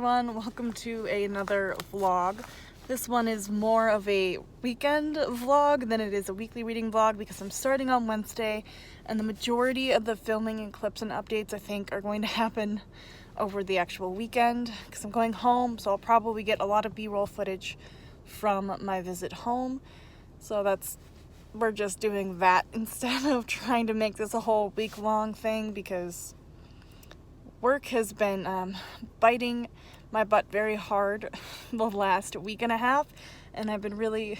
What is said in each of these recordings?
everyone, welcome to another vlog. This one is more of a weekend vlog than it is a weekly reading vlog because I'm starting on Wednesday and the majority of the filming and clips and updates I think are going to happen over the actual weekend because I'm going home, so I'll probably get a lot of B-roll footage from my visit home. So we're just doing that instead of trying to make this a whole week-long thing because work has been biting my butt very hard the last week and a half, and I've been really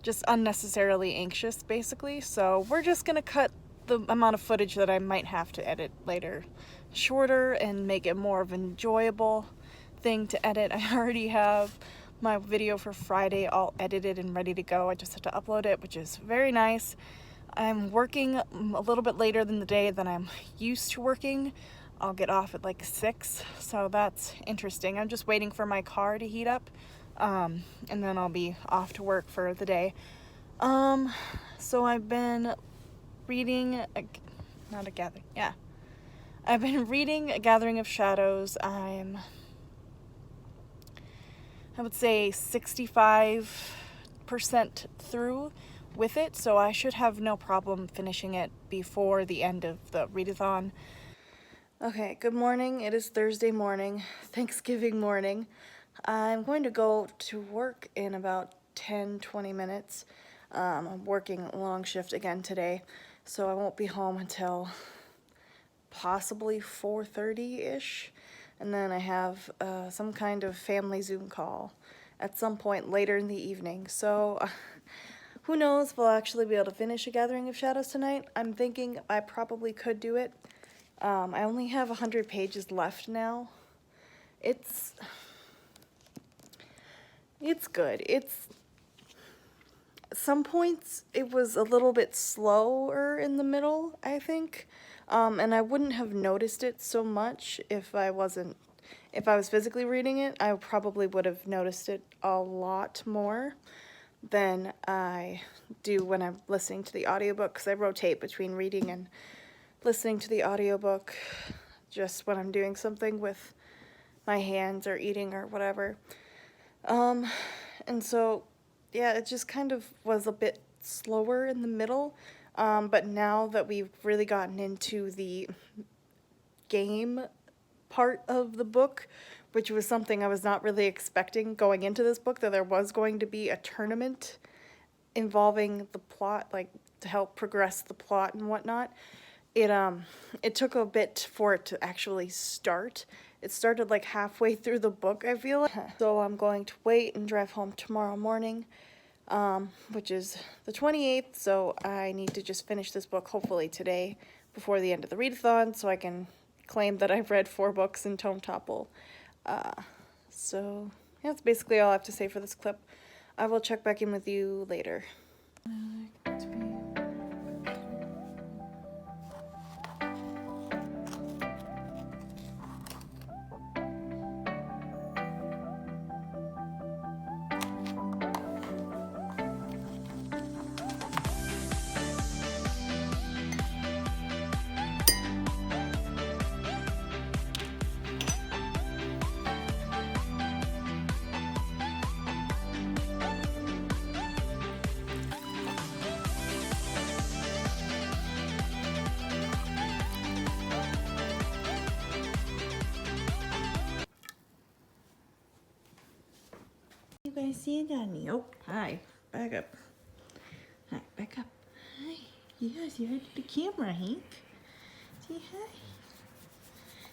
just unnecessarily anxious, basically. So we're just gonna cut the amount of footage that I might have to edit later shorter and make it more of an enjoyable thing to edit. I already have my video for Friday all edited and ready to go. I just have to upload it, which is very nice. I'm working a little bit later than the day that I'm used to working. I'll get off at like 6, so that's interesting. I'm just waiting for my car to heat up, and then I'll be off to work for the day. So I've been reading, I've been reading A Gathering of Shadows. I would say 65% through with it, so I should have no problem finishing it before the end of the readathon. Okay, good morning. It is Thursday morning, Thanksgiving morning. I'm going to go to work in about 10-20 minutes. I'm working a long shift again today, so I won't be home until possibly 4:30-ish, and then I have some kind of family Zoom call at some point later in the evening, so who knows if I'll actually be able to finish A Gathering of Shadows tonight. I'm thinking I probably could do it. I only have 100 pages left now. It's good. Some points it was a little bit slower in the middle, I think. And I wouldn't have noticed it so much if I was physically reading it. I probably would have noticed it a lot more than I do when I'm listening to the audiobook, because I rotate between reading and listening to the audiobook just when I'm doing something with my hands or eating or whatever. And so, yeah, it just kind of was a bit slower in the middle. But now that we've really gotten into the game part of the book, which was something I was not really expecting going into this book, that there was going to be a tournament involving the plot, like to help progress the plot and whatnot. It took a bit for it to actually start. It started like halfway through the book, I feel like. So I'm going to wait and drive home tomorrow morning, which is the 28th, so I need to just finish this book hopefully today before the end of the readathon so I can claim that I've read 4 books in Tome Topple. So yeah, that's basically all I have to say for this clip. I will check back in with you later. You guys see it on me? Oh, hi. Back up. Hi, back up. Hi. Yes, you heard the camera, Hank. Say hi.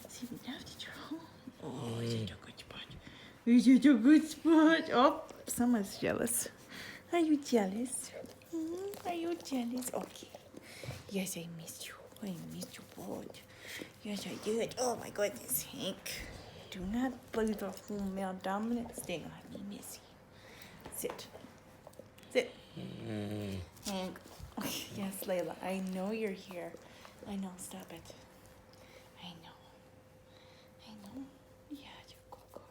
See, now that you're home. Oh, is it a good spot? Is it a good spot? Oh, someone's jealous. Are you jealous? Are you jealous? Okay. Yes, I missed you. I missed you both. Yes, I did. Oh, my goodness, Hank. Do not play the full male dominance thing on me, Missy. Sit. Sit. Hank. Yes, Layla, I know you're here. I know, stop it. I know. I know. Yeah, you're a good girl.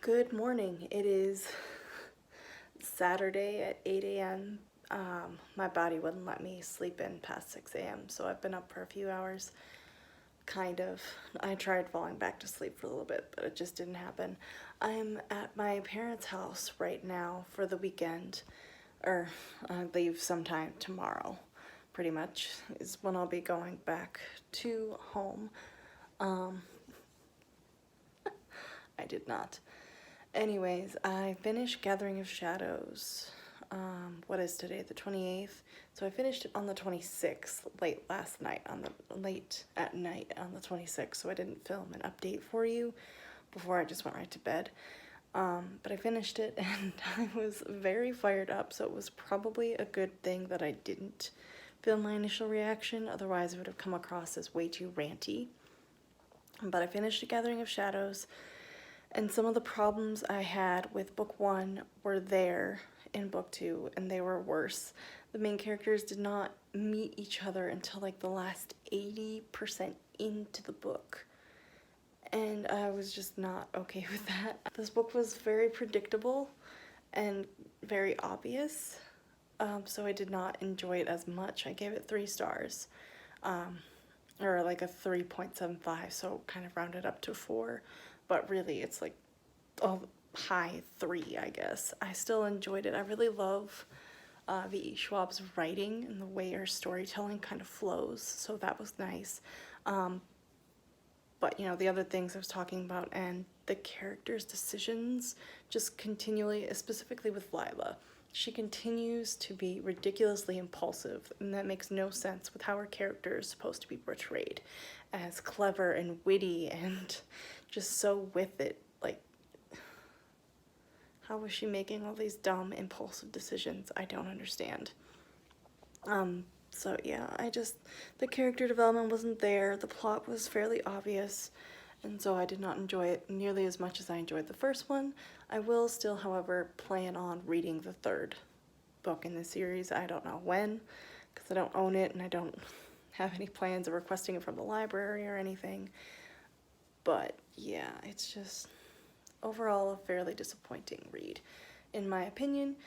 Good morning. It is Saturday at 8 a.m. My body wouldn't let me sleep in past 6 a.m., so I've been up for a few hours. Kind of. I tried falling back to sleep for a little bit, but it just didn't happen. I'm at my parents' house right now for the weekend, or I leave sometime tomorrow, pretty much, is when I'll be going back to home. I did not. Anyways, I finished Gathering of Shadows. What is today? The 28th. So I finished it on the 26th, late at night on the 26th. So I didn't film an update for you before I just went right to bed. But I finished it and I was very fired up. So it was probably a good thing that I didn't film my initial reaction. Otherwise, it would have come across as way too ranty. But I finished A Gathering of Shadows. And some of the problems I had with book 1 were there in book 2, and they were worse. The main characters did not meet each other until like the last 80% into the book. And I was just not okay with that. This book was very predictable and very obvious, so I did not enjoy it as much. I gave it 3 stars, or like a 3.75, so kind of rounded up to 4. But really it's like a high 3, I guess. I still enjoyed it. I really love V.E. Schwab's writing and the way her storytelling kind of flows, so that was nice. But you know, the other things I was talking about and the characters' decisions just continually, specifically with Lila, she continues to be ridiculously impulsive, and that makes no sense with how her character is supposed to be portrayed as clever and witty and just so with it. Like, how was she making all these dumb, impulsive decisions? I don't understand. So yeah, the character development wasn't there, the plot was fairly obvious, and so I did not enjoy it nearly as much as I enjoyed the first one. I will still, however, plan on reading the 3rd book in the series. I don't know when, because I don't own it and I don't have any plans of requesting it from the library or anything. But yeah, it's just overall a fairly disappointing read, in my opinion.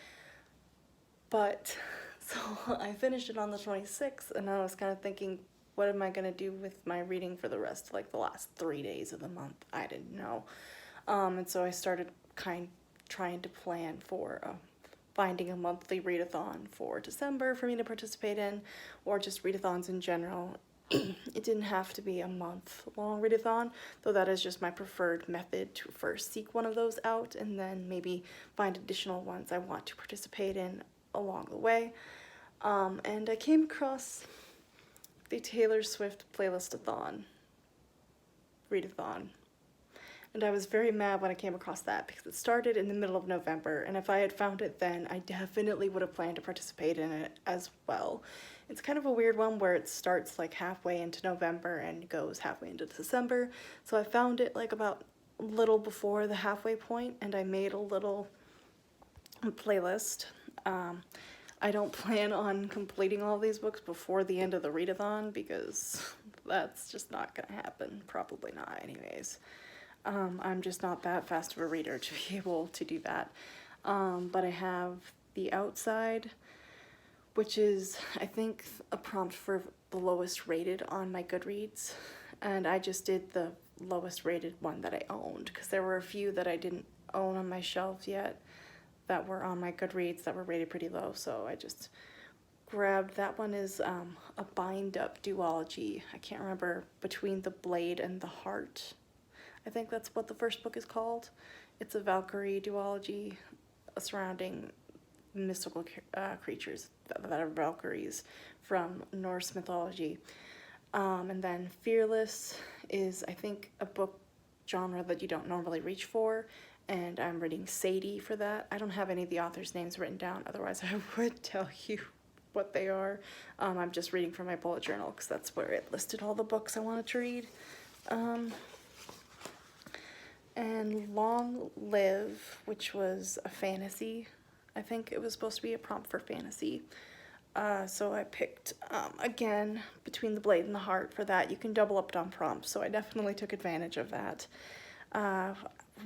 But so I finished it on the 26th, and I was kind of thinking, what am I going to do with my reading for the rest, like the last 3 days of the month? I didn't know. And so I started trying to plan for finding a monthly readathon for December for me to participate in, or just readathons in general. It didn't have to be a month-long readathon, though that is just my preferred method, to first seek one of those out and then maybe find additional ones I want to participate in along the way. And I came across the Taylor Swift playlist-a-thon, readathon. And I was very mad when I came across that because it started in the middle of November, and if I had found it then, I definitely would have planned to participate in it as well. It's kind of a weird one where it starts like halfway into November and goes halfway into December, so I found it like about a little before the halfway point, and I made a little playlist. I don't plan on completing all these books before the end of the readathon because that's just not gonna happen. Probably not anyways. I'm just not that fast of a reader to be able to do that. But I have The Outside, which is, I think, a prompt for the lowest rated on my Goodreads. And I just did the lowest rated one that I owned, because there were a few that I didn't own on my shelves yet that were on my Goodreads that were rated pretty low, so I just grabbed that one. Is a bind-up duology. I can't remember, Between the Blade and the Heart, I think that's what the first book is called. It's a Valkyrie duology surrounding mystical creatures that are Valkyries from Norse mythology. And then Fearless is, I think, a book genre that you don't normally reach for, and I'm reading Sadie for that. I don't have any of the authors' names written down, otherwise I would tell you what they are. I'm just reading from my bullet journal because that's where it listed all the books I wanted to read. And Long Live, which was a fantasy. I think it was supposed to be a prompt for fantasy. So I picked, again, Between the Blade and the Heart for that. You can double up on prompts, so I definitely took advantage of that.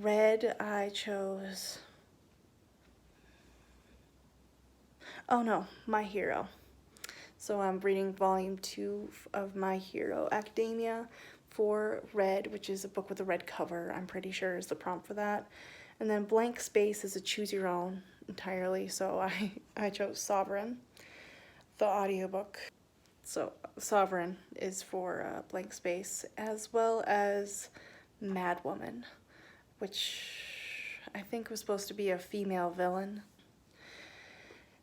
red, I chose, oh no, My Hero. So I'm reading volume 2 of My Hero Academia for red, which is a book with a red cover, I'm pretty sure is the prompt for that. And then Blank Space is a choose your own entirely, so I chose Sovereign, the audiobook. So Sovereign is for Blank Space, as well as Madwoman, which I think was supposed to be a female villain.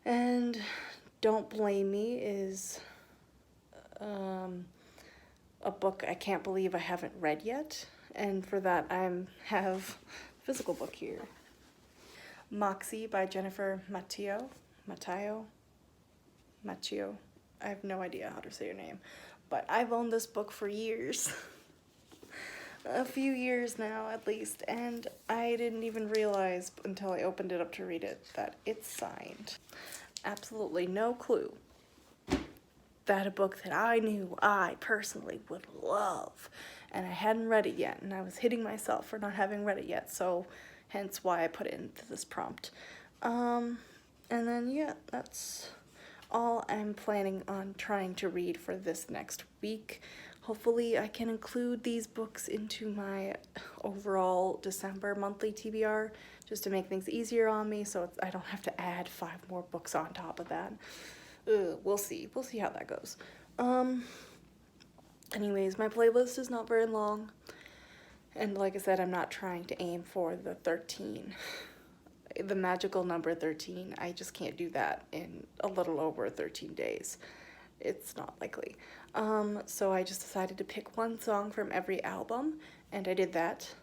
And Don't Blame Me is a book I can't believe I haven't read yet, and for that I have a physical book here. Moxie by Jennifer Matteo. I have no idea how to say your name, but I've owned this book for years. A few years now at least, and I didn't even realize until I opened it up to read it that it's signed. Absolutely no clue that a book that I knew I personally would love, and I hadn't read it yet, and I was hitting myself for not having read it yet, so hence why I put it into this prompt. And then yeah, that's all I'm planning on trying to read for this next week. Hopefully I can include these books into my overall December monthly TBR just to make things easier on me, so I don't have to add 5 more books on top of that. We'll see how that goes. Anyways, my playlist is not very long, and like I said, I'm not trying to aim for the 13, the magical number 13. I just can't do that in a little over 13 days. It's not likely. So I just decided to pick one song from every album, and I did that.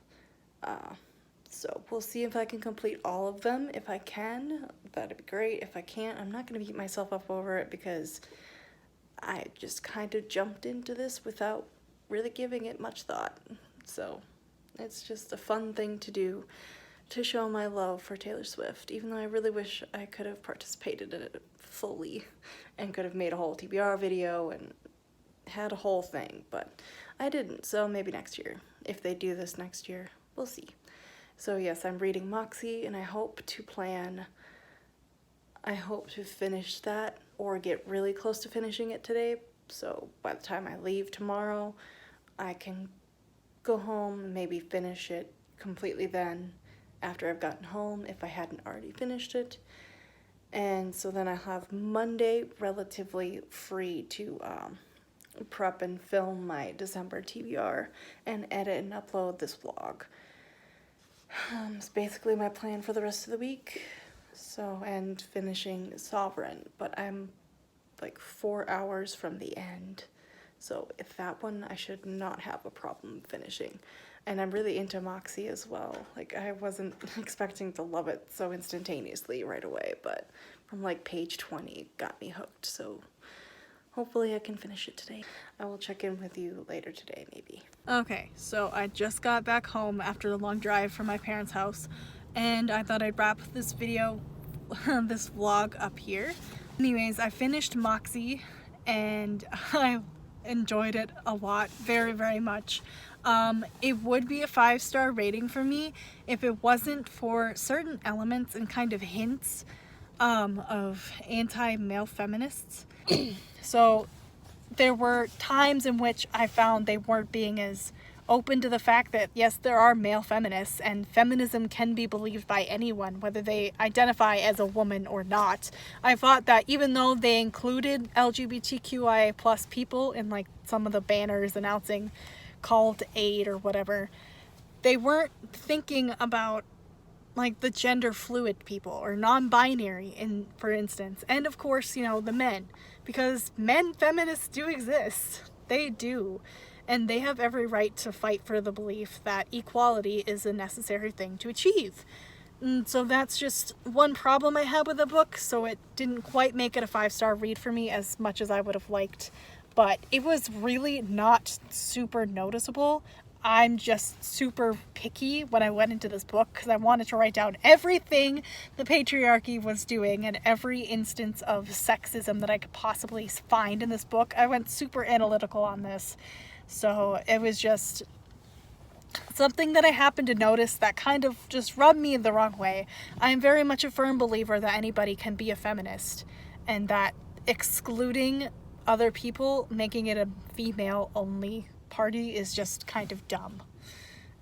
So we'll see if I can complete all of them. If I can, that'd be great. If I can't, I'm not gonna beat myself up over it because I just kind of jumped into this without really giving it much thought. So it's just a fun thing to do to show my love for Taylor Swift, even though I really wish I could have participated in it fully and could have made a whole TBR video and had a whole thing, but I didn't, so maybe next year. If they do this next year, we'll see. So yes, I'm reading Moxie, and I hope to finish that or get really close to finishing it today, so by the time I leave tomorrow, I can go home and maybe finish it completely then after I've gotten home if I hadn't already finished it. And so then I have Monday relatively free to prep and film my December TBR and edit and upload this vlog. It's basically my plan for the rest of the week. So, and finishing Sovereign, but I'm like 4 hours from the end. So if that one, I should not have a problem finishing. And I'm really into Moxie as well. Like, I wasn't expecting to love it so instantaneously right away, but from like page 20, it got me hooked. So hopefully I can finish it today. I will check in with you later today, maybe. Okay, so I just got back home after the long drive from my parents' house, and I thought I'd wrap this video, this vlog up here. Anyways, I finished Moxie, and I enjoyed it a lot, very, very much. It would be a 5-star rating for me if it wasn't for certain elements and kind of hints of anti-male feminists. So there were times in which I found they weren't being as open to the fact that yes, there are male feminists and feminism can be believed by anyone, whether they identify as a woman or not. I thought that even though they included LGBTQIA plus people in like some of the banners announcing call to aid or whatever, they weren't thinking about like the gender fluid people or non-binary, in for instance, and of course, you know, the men, because men feminists do exist. They do, and they have every right to fight for the belief that equality is a necessary thing to achieve. And so that's just one problem I had with the book, so it didn't quite make it a 5-star read for me as much as I would have liked, but it was really not super noticeable. I'm just super picky when I went into this book because I wanted to write down everything the patriarchy was doing and every instance of sexism that I could possibly find in this book. I went super analytical on this. So it was just something that I happened to notice that kind of just rubbed me the wrong way. I am very much a firm believer that anybody can be a feminist, and that excluding other people, making it a female-only party, is just kind of dumb.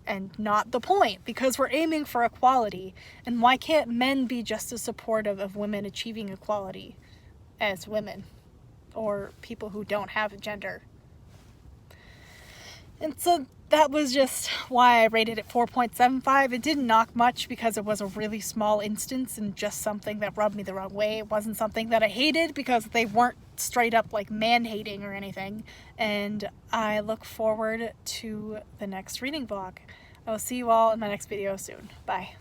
And not the point, because we're aiming for equality. And why can't men be just as supportive of women achieving equality as women? Or people who don't have a gender? And so that was just why I rated it 4.75. It didn't knock much because it was a really small instance and just something that rubbed me the wrong way. It wasn't something that I hated because they weren't straight up like man-hating or anything. And I look forward to the next reading vlog. I will see you all in my next video soon. Bye.